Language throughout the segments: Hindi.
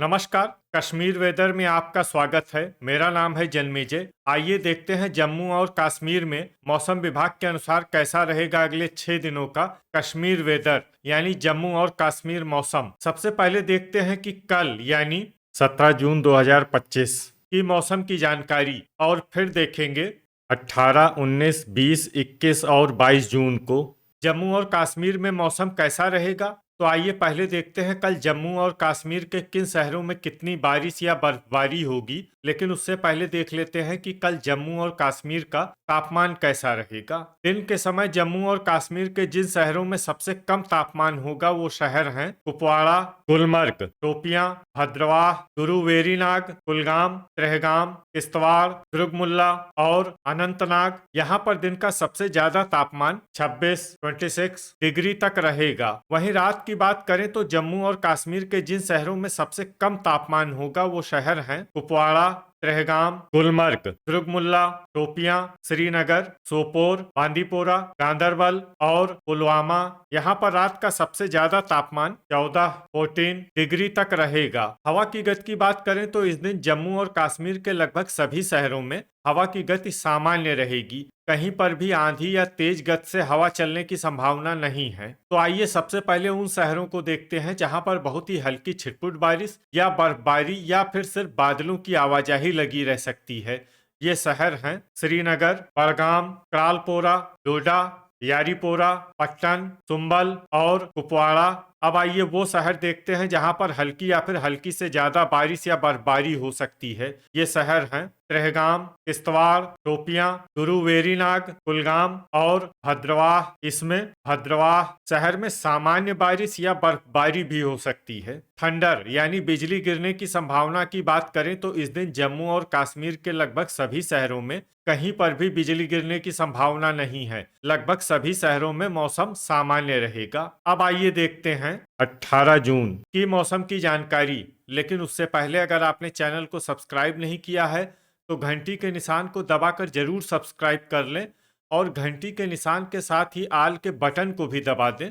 नमस्कार। कश्मीर वेदर में आपका स्वागत है। मेरा नाम है जन्मेजय। आइए देखते हैं जम्मू और कश्मीर में मौसम विभाग के अनुसार कैसा रहेगा अगले 6 दिनों का कश्मीर वेदर यानी जम्मू और कश्मीर मौसम। सबसे पहले देखते हैं कि कल यानी 17 जून 2025 की मौसम की जानकारी और फिर देखेंगे 18, 19, 20, 21 और 22 जून को जम्मू और कश्मीर में मौसम कैसा रहेगा। तो आइए पहले देखते हैं कल जम्मू और कश्मीर के किन शहरों में कितनी बारिश या बर्फबारी होगी। लेकिन उससे पहले देख लेते हैं कि कल जम्मू और कश्मीर का तापमान कैसा रहेगा। दिन के समय जम्मू और कश्मीर के जिन शहरों में सबसे कम तापमान होगा वो शहर हैं कुपवाड़ा, गुलमर्ग, शोपियां, भद्रवाह, गुरु वेरीनाग, कुलगाम, त्रेहगाम, किश्तवाड़, दुर्गमुल्ला और अनंतनाग। यहाँ पर दिन का सबसे ज्यादा तापमान 26 डिग्री तक रहेगा। वहीं रात की बात करें तो जम्मू और कश्मीर के जिन शहरों में सबसे कम तापमान होगा वो शहर हैं कुपवाड़ा, त्रेहगाम, गुलमर्ग, दुर्गमुल्ला, शोपियां, श्रीनगर, सोपोर, बांदीपोरा, गांदरबल और पुलवामा। यहाँ पर रात का सबसे ज्यादा तापमान 14 डिग्री तक रहेगा। हवा की गति की बात करें तो इस दिन जम्मू और कश्मीर के लगभग सभी शहरों में हवा की गति सामान्य रहेगी। कहीं पर भी आंधी या तेज गति से हवा चलने की संभावना नहीं है। तो आइए सबसे पहले उन शहरों को देखते हैं जहां पर बहुत ही हल्की छिटपुट बारिश या बर्फबारी या फिर सिर्फ बादलों की आवाजाही लगी रह सकती है। ये शहर हैं श्रीनगर, बड़गाम, त्रालपोरा, डोडा, यारीपोरा, पट्टन, सुंबल और कुपवाड़ा। अब आइए वो शहर देखते हैं जहां पर हल्की या फिर हल्की से ज्यादा बारिश या बर्फबारी हो सकती है। ये शहर हैं त्रेहगाम, किश्तवाड़, शोपियां, गुरु वेरीनाग, कुलगाम और भद्रवाह। इसमें भद्रवाह शहर में सामान्य बारिश या बर्फबारी भी हो सकती है। थंडर यानी बिजली गिरने की संभावना की बात करें तो इस दिन जम्मू और कश्मीर के लगभग सभी शहरों में कहीं पर भी बिजली गिरने की संभावना नहीं है। लगभग सभी शहरों में मौसम सामान्य रहेगा। अब आइए देखते हैं 18 जून की मौसम की जानकारी। लेकिन उससे पहले अगर आपने चैनल को सब्सक्राइब नहीं किया है तो घंटी के निशान को दबाकर जरूर सब्सक्राइब कर लें और घंटी के निशान के साथ ही आल के बटन को भी दबा दें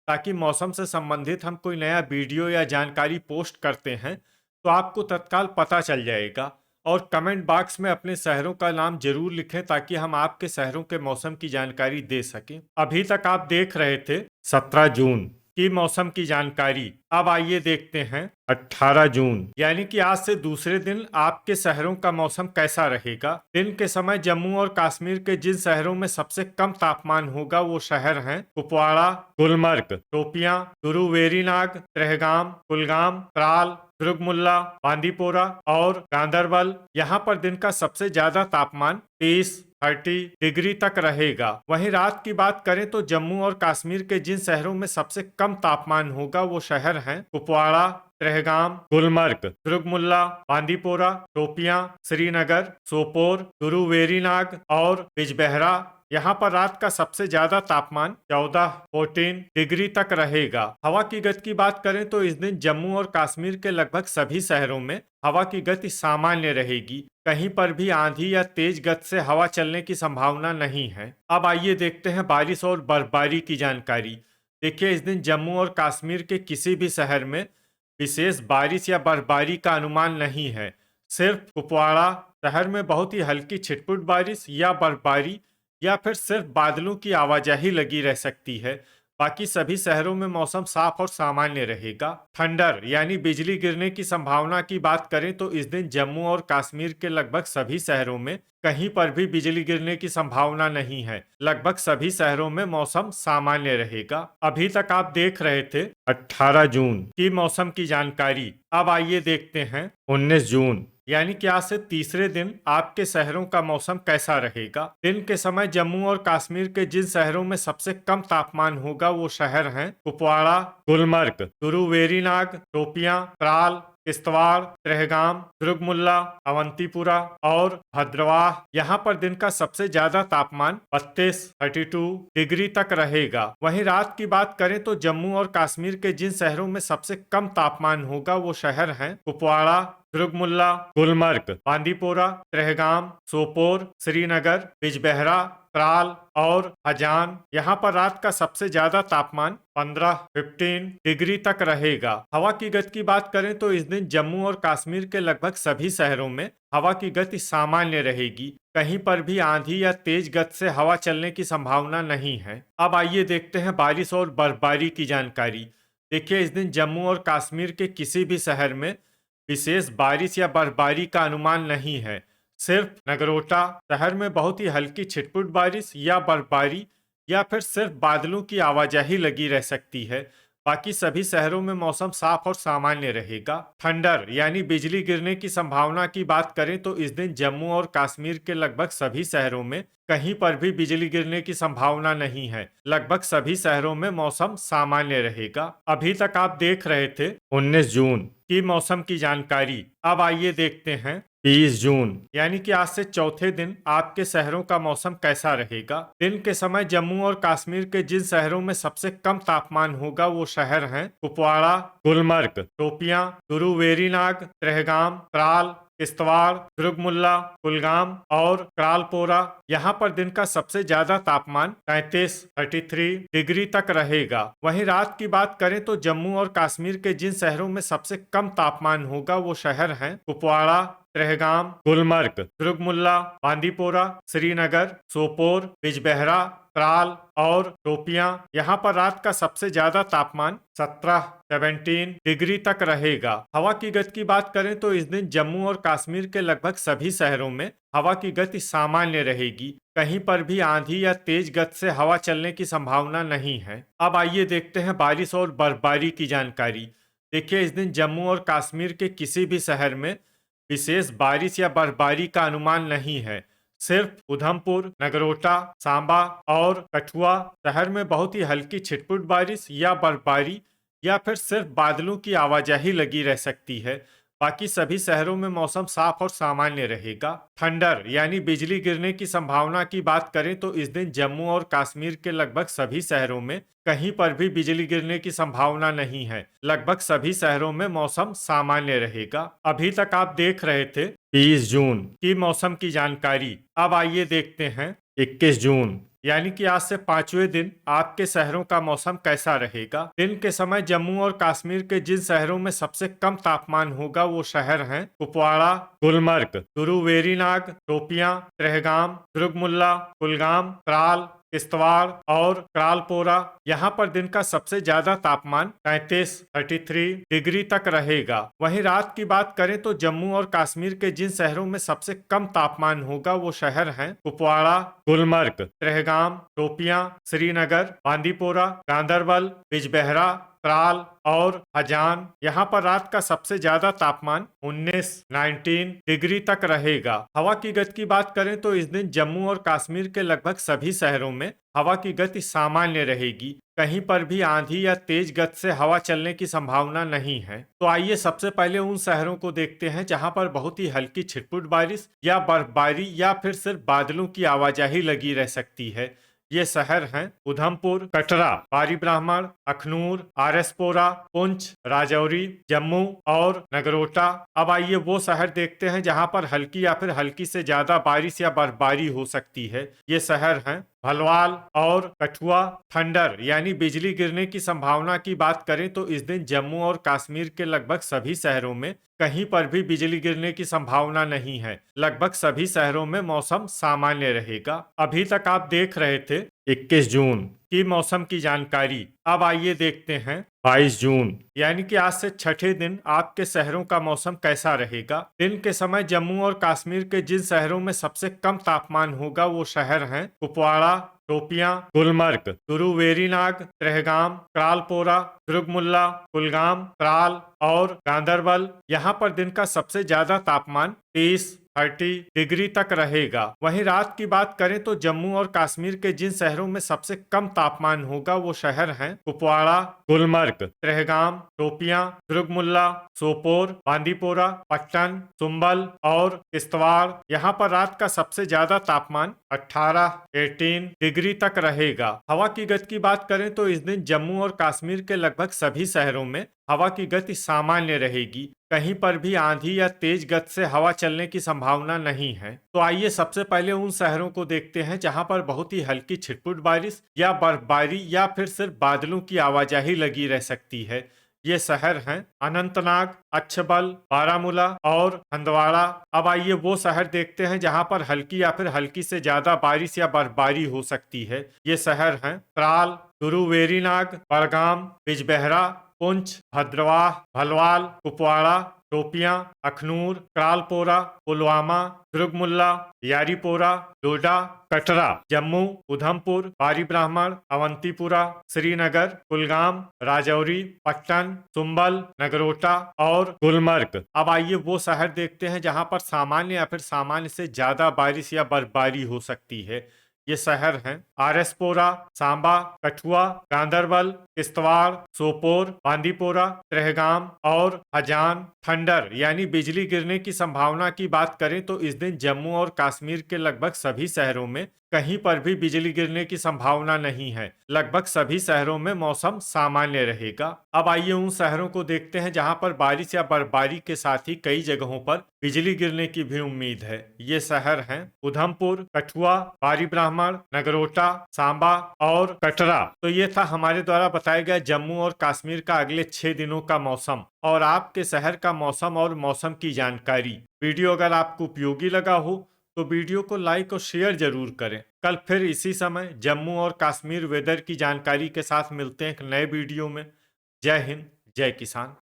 ताकि मौसम से संबंधित हम कोई नया वीडियो या जानकारी पोस्ट करते हैं तो आपको तत्काल पता चल जाएगा। और कमेंट बॉक्स में अपने शहरों का नाम जरूर लिखें ताकि हम आपके शहरों के मौसम की जानकारी दे सकें। अभी तक आप देख रहे थे 17 जून की मौसम की जानकारी। अब आइए देखते हैं 18 जून यानी कि आज से दूसरे दिन आपके शहरों का मौसम कैसा रहेगा। दिन के समय जम्मू और कश्मीर के जिन शहरों में सबसे कम तापमान होगा वो शहर हैं कुपवाड़ा, गुलमर्ग, शोपियां, गुरु वेरीनाग, त्रेहगाम, कुलगाम, त्राल, दुर्गमुल्ला, बांदीपोरा और गांदरबल। यहाँ पर दिन का सबसे ज्यादा तापमान 30 डिग्री तक रहेगा। वहीं रात की बात करें तो जम्मू और कश्मीर के जिन शहरों में सबसे कम तापमान होगा वो शहर हैं कुपवाड़ा, त्रेहगाम, गुलमर्ग, दुर्गमुल्ला, बांदीपोरा, शोपियां, श्रीनगर, सोपोर, गुरु वेरीनाग और बिजबेहरा। यहाँ पर रात का सबसे ज्यादा तापमान 14 डिग्री तक रहेगा। हवा की गति की बात करें तो इस दिन जम्मू और कश्मीर के लगभग सभी शहरों में हवा की गति सामान्य रहेगी। कहीं पर भी आंधी या तेज गति से हवा चलने की संभावना नहीं है। अब आइए देखते हैं बारिश और बर्फबारी की जानकारी। देखिए इस दिन जम्मू और कश्मीर के किसी भी शहर में विशेष बारिश या बर्फबारी का अनुमान नहीं है। सिर्फ कुपवाड़ा शहर में बहुत ही हल्की छिटपुट बारिश या बर्फबारी या फिर सिर्फ बादलों की आवाजाही लगी रह सकती है। बाकी सभी शहरों में मौसम साफ और सामान्य रहेगा। थंडर यानी बिजली गिरने की संभावना की बात करें तो इस दिन जम्मू और कश्मीर के लगभग सभी शहरों में कहीं पर भी बिजली गिरने की संभावना नहीं है। लगभग सभी शहरों में मौसम सामान्य रहेगा। अभी तक आप देख रहे थे 18 जून की मौसम की जानकारी। अब आइए देखते हैं 19 जून यानी कि आज से तीसरे दिन आपके शहरों का मौसम कैसा रहेगा। दिन के समय जम्मू और कश्मीर के जिन शहरों में सबसे कम तापमान होगा वो शहर हैं कुपवाड़ा, गुलमर्ग, गुरु वेरीनाग, शोपियां, त्राल, किश्तवाड़, त्रेहगाम, दुर्गमुल्ला, अवंतीपुरा और भद्रवाह। यहाँ पर दिन का सबसे ज्यादा तापमान 32 डिग्री तक रहेगा। वहीं रात की बात करें तो जम्मू और कश्मीर के जिन शहरों में सबसे कम तापमान होगा वो शहर हैं कुपवाड़ा, दुर्गमुल्ला, गुलमर्ग, बांदीपोरा, त्रेहगाम, सोपोर, श्रीनगर, बिजबहरा, त्राल और हजान। यहाँ पर रात का सबसे ज्यादा तापमान 15 डिग्री तक रहेगा। हवा की गति की बात करें तो इस दिन जम्मू और कश्मीर के लगभग सभी शहरों में हवा की गति सामान्य रहेगी। कहीं पर भी आंधी या तेज गति से हवा चलने की संभावना नहीं है। अब आइए देखते हैं बारिश और बर्फबारी की जानकारी। देखिए, इस दिन जम्मू और कश्मीर के किसी भी शहर में विशेष बारिश या बर्फबारी का अनुमान नहीं है। सिर्फ नगरोटा शहर में बहुत ही हल्की छिटपुट बारिश या बर्फबारी या फिर सिर्फ बादलों की आवाजाही लगी रह सकती है। बाकी सभी शहरों में मौसम साफ और सामान्य रहेगा। थंडर यानी बिजली गिरने की संभावना की बात करें तो इस दिन जम्मू और कश्मीर के लगभग सभी शहरों में कहीं पर भी बिजली गिरने की संभावना नहीं है। लगभग सभी शहरों में मौसम सामान्य रहेगा। अभी तक आप देख रहे थे 19 जून की मौसम की जानकारी। अब आइए देखते हैं 20 जून यानी कि आज से चौथे दिन आपके शहरों का मौसम कैसा रहेगा। दिन के समय जम्मू और कश्मीर के जिन शहरों में सबसे कम तापमान होगा वो शहर हैं कुपवाड़ा, गुलमर्ग, शोपियां, गुरुवेरीनाग, त्रेहगाम, त्राल, किश्तवाड़, दुर्गमुल्ला, कुलगाम और क्रालपोरा। यहाँ पर दिन का सबसे ज्यादा तापमान 33 डिग्री तक रहेगा। वहीं रात की बात करें तो जम्मू और कश्मीर के जिन शहरों में सबसे कम तापमान होगा वो शहर हैं कुपवाड़ा, त्रेहगाम, गुलमर्ग, दुर्गमुल्ला, बांदीपोरा, श्रीनगर, सोपोर, बिजबहरा, त्राल और शोपियां। यहाँ पर रात का सबसे ज्यादा तापमान 17 डिग्री तक रहेगा। हवा की गति की बात करें तो इस दिन जम्मू और कश्मीर के लगभग सभी शहरों में हवा की गति सामान्य रहेगी। कहीं पर भी आंधी या तेज गति से हवा चलने की संभावना नहीं है। अब आइए देखते हैं बारिश और बर्फबारी की जानकारी। देखिए, इस दिन जम्मू और कश्मीर के किसी भी शहर में विशेष बारिश या बर्फबारी का अनुमान नहीं है। सिर्फ उधमपुर, नगरोटा, सांबा और कठुआ शहर में बहुत ही हल्की छिटपुट बारिश या बर्फबारी या फिर सिर्फ बादलों की आवाजाही लगी रह सकती है। बाकी सभी शहरों में मौसम साफ और सामान्य रहेगा। थंडर यानी बिजली गिरने की संभावना की बात करें तो इस दिन जम्मू और कश्मीर के लगभग सभी शहरों में कहीं पर भी बिजली गिरने की संभावना नहीं है। लगभग सभी शहरों में मौसम सामान्य रहेगा। अभी तक आप देख रहे थे 20 जून की मौसम की जानकारी। अब आइए देखते हैं 21 जून यानी कि आज से 5वें दिन आपके शहरों का मौसम कैसा रहेगा। दिन के समय जम्मू और कश्मीर के जिन शहरों में सबसे कम तापमान होगा वो शहर हैं कुपवाड़ा, गुलमर्ग, गुरुवेरीनाग, शोपियां, त्रेहगाम, दुर्गमुल्ला, कुलगाम, त्राल, किश्तवाड़ और क्रालपोरा। यहाँ पर दिन का सबसे ज्यादा तापमान 33 डिग्री तक रहेगा। वहीं रात की बात करें तो जम्मू और कश्मीर के जिन शहरों में सबसे कम तापमान होगा वो शहर हैं कुपवाड़ा, गुलमर्ग, त्रेहगाम, शोपियां, श्रीनगर, बांदीपोरा, गांदरबल, बिजबहरा, त्राल और हजान। यहाँ पर रात का सबसे ज्यादा तापमान 19 डिग्री तक रहेगा। हवा की गति की बात करें तो इस दिन जम्मू और कश्मीर के लगभग सभी शहरों में हवा की गति सामान्य रहेगी। कहीं पर भी आंधी या तेज गति से हवा चलने की संभावना नहीं है। तो आइए सबसे पहले उन शहरों को देखते हैं जहां पर बहुत ही हल्की छिटपुट बारिश या बर्फबारी या फिर सिर्फ बादलों की आवाजाही लगी रह सकती है। ये शहर हैं उधमपुर, कटरा, बारी ब्राह्मण, अखनूर, आरएसपोरा, पुंछ, राजौरी, जम्मू और नगरोटा। अब आइए वो शहर देखते हैं जहां पर हल्की या फिर हल्की से ज्यादा बारिश या बर्फबारी हो सकती है। ये शहर हैं भलवाल और कठुआ। थंडर यानी बिजली गिरने की संभावना की बात करें तो इस दिन जम्मू और कश्मीर के लगभग सभी शहरों में कहीं पर भी बिजली गिरने की संभावना नहीं है। लगभग सभी शहरों में मौसम सामान्य रहेगा। अभी तक आप देख रहे थे 21 जून की मौसम की जानकारी। अब आइए देखते हैं 22 जून यानी कि आज से छठे दिन आपके शहरों का मौसम कैसा रहेगा। दिन के समय जम्मू और कश्मीर के जिन शहरों में सबसे कम तापमान होगा वो शहर हैं कुपवाड़ा, शोपियां, गुलमर्ग, गुरुवेरीनाग, त्रेहगाम, क्रालपोरा, दुर्गमुल्ला, कुलगाम, त्राल और गांदरबल। यहाँ पर दिन का सबसे ज्यादा तापमान 30 डिग्री तक रहेगा। वहीं रात की बात करें तो जम्मू और कश्मीर के जिन शहरों में सबसे कम तापमान होगा वो शहर हैं कुपवाड़ा, गुलमर्ग, त्रेहगाम, शोपियां, दुर्गमुल्ला, सोपोर, बांदीपोरा, पट्टन, सुंबल और किश्तवाड़। यहाँ पर रात का सबसे ज्यादा तापमान 18 डिग्री तक रहेगा। हवा की गति की बात करें तो इस दिन जम्मू और कश्मीर के लगभग सभी शहरों में हवा की गति सामान्य रहेगी, कहीं पर भी आंधी या तेज गति से हवा चलने की संभावना नहीं है। तो आइए सबसे पहले उन शहरों को देखते हैं जहां पर बहुत ही हल्की छिटपुट बारिश या बर्फबारी या फिर सिर्फ बादलों की आवाजाही लगी रह सकती है। ये शहर हैं अनंतनाग, अच्छबल, बारामूला और हंदवाड़ा। अब आइए वो शहर देखते हैं जहां पर हल्की या फिर हल्की से ज्यादा बारिश या बर्फबारी हो सकती है। ये शहर हैं त्राल, गुरुवेरीनाग, बड़गाम, बिजबेहरा, पुंछ, भद्रवाह, भलवाल, कुपवाड़ा, शोपियां, अखनूर, क्रालपोरा, पुलवामा, दुर्गमुल्ला, यारीपोरा, डोडा, कटरा, जम्मू, उधमपुर, बारी ब्राह्मण, अवंतीपुरा, श्रीनगर, कुलगाम, राजौरी, पट्टन, सुंबल, नगरोटा और गुलमर्ग। अब आइए वो शहर देखते हैं जहां पर सामान्य या फिर सामान्य से ज्यादा बारिश या बर्फबारी हो सकती है। ये शहर हैं आरएसपोरा, सांबा, कठुआ, गांदरबल, किश्तवाड़, सोपोर, बांदीपोरा, त्रेहगाम और हजान। थंडर यानी बिजली गिरने की संभावना की बात करें तो इस दिन जम्मू और कश्मीर के लगभग सभी शहरों में कहीं पर भी बिजली गिरने की संभावना नहीं है। लगभग सभी शहरों में मौसम सामान्य रहेगा। अब आइए उन शहरों को देखते हैं जहां पर बारिश या बर्फबारी के साथ ही कई जगहों पर बिजली गिरने की भी उम्मीद है। ये शहर हैं उधमपुर, कठुआ, बारी ब्राह्मण, नगरोटा, सांबा और कटरा। तो ये था हमारे द्वारा बताया गया जम्मू और कश्मीर का अगले 6 दिनों का मौसम और आपके शहर का मौसम और मौसम की जानकारी। वीडियो अगर आपको उपयोगी लगा हो तो वीडियो को लाइक और शेयर जरूर करें। कल फिर इसी समय जम्मू और कश्मीर वेदर की जानकारी के साथ मिलते हैं एक नए वीडियो में। जय हिंद, जय किसान।